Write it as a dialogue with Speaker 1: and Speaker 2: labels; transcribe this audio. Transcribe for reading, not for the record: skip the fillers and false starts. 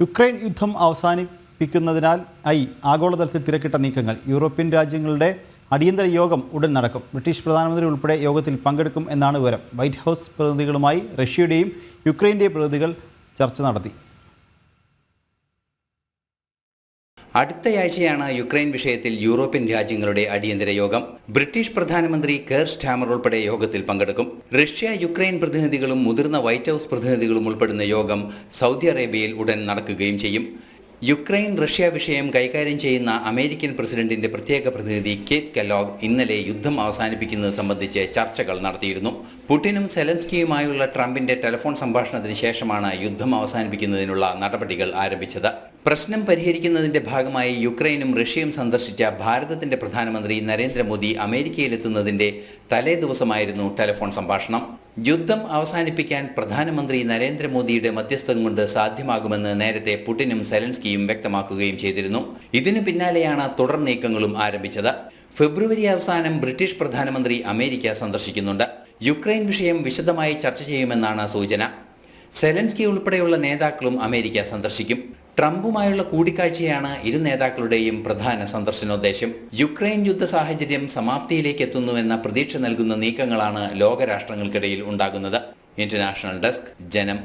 Speaker 1: Ukraine യുദ്ധം അവസാനിപ്പിക്കുന്നതിനായി ആഗോളതലത്തിൽ തിരക്കിട്ട നീക്കങ്ങൾ. യൂറോപ്യൻ രാജ്യങ്ങളുടെ അടിയന്തര യോഗം ഉടൻ നടക്കും. ബ്രിട്ടീഷ് പ്രധാനമന്ത്രി ഉൾപ്പെടെ യോഗത്തിൽ പങ്കെടുക്കും എന്നാണ് വിവരം. വൈറ്റ് ഹൗസ് പ്രതിനിധികളുമായി റഷ്യയുടെയും യുക്രൈൻ്റെയും പ്രതിനിധികൾ ചർച്ച നടത്തി.
Speaker 2: അടുത്തയാഴ്ചയാണ് യുക്രൈൻ വിഷയത്തിൽ യൂറോപ്യൻ രാജ്യങ്ങളുടെ അടിയന്തര യോഗം. ബ്രിട്ടീഷ് പ്രധാനമന്ത്രി കെയർ സ്റ്റാമർ ഉൾപ്പെടെ യോഗത്തിൽ പങ്കെടുക്കും. റഷ്യ, യുക്രൈൻ പ്രതിനിധികളും മുതിർന്ന വൈറ്റ് ഹൗസ് പ്രതിനിധികളും ഉൾപ്പെടുന്ന യോഗം സൗദി അറേബ്യയിൽ ഉടൻ നടക്കുകയും ചെയ്യും. യുക്രൈൻ റഷ്യ വിഷയം കൈകാര്യം ചെയ്യുന്ന അമേരിക്കൻ പ്രസിഡന്റിന്റെ പ്രത്യേക പ്രതിനിധി കേറ്റ് കെല്ലോഗ് ഇന്നലെ യുദ്ധം അവസാനിപ്പിക്കുന്നത് സംബന്ധിച്ച് ചർച്ചകൾ നടത്തിയിരുന്നു. പുടിനും സെലൻസ്കിയുമായുള്ള ട്രംപിന്റെ ടെലിഫോൺ സംഭാഷണത്തിന് ശേഷമാണ് യുദ്ധം അവസാനിപ്പിക്കുന്നതിനുള്ള നടപടികൾ ആരംഭിച്ചത്. പ്രശ്നം പരിഹരിക്കുന്നതിന്റെ ഭാഗമായി യുക്രൈനും റഷ്യയും സന്ദർശിച്ച ഭാരതത്തിന്റെ പ്രധാനമന്ത്രി നരേന്ദ്രമോദി അമേരിക്കയിലെത്തുന്നതിന്റെ തലേ ദിവസമായിരുന്നു ടെലിഫോൺ സംഭാഷണം. യുദ്ധം അവസാനിപ്പിക്കാൻ പ്രധാനമന്ത്രി നരേന്ദ്രമോദിയുടെ മധ്യസ്ഥം കൊണ്ട് സാധ്യമാകുമെന്ന് നേരത്തെ പുടിനും സെലൻസ്കിയും വ്യക്തമാക്കുകയും ചെയ്തിരുന്നു. ഇതിനു പിന്നാലെയാണ് തുടർ നീക്കങ്ങളും ആരംഭിച്ചത്. ഫെബ്രുവരി അവസാനം ബ്രിട്ടീഷ് പ്രധാനമന്ത്രി അമേരിക്ക സന്ദർശിക്കുന്നുണ്ട്. യുക്രൈൻ വിഷയം വിശദമായി ചർച്ച ചെയ്യുമെന്നാണ് സൂചന. സെലൻസ്കി ഉൾപ്പെടെയുള്ള നേതാക്കളും അമേരിക്ക സന്ദർശിക്കും. ട്രംപുമായുള്ള കൂടിക്കാഴ്ചയാണ് ഇരു നേതാക്കളുടെയും പ്രധാന സന്ദർശനോദ്ദേശം. യുക്രൈൻ യുദ്ധ സാഹചര്യം സമാപ്തിയിലേക്ക് എത്തുന്നുവെന്ന പ്രതീക്ഷ നൽകുന്ന നീക്കങ്ങളാണ് ലോകരാഷ്ട്രങ്ങൾക്കിടയിൽ ഉണ്ടാകുന്നത്. ഇന്റർനാഷണൽ ഡെസ്ക്, ജനം.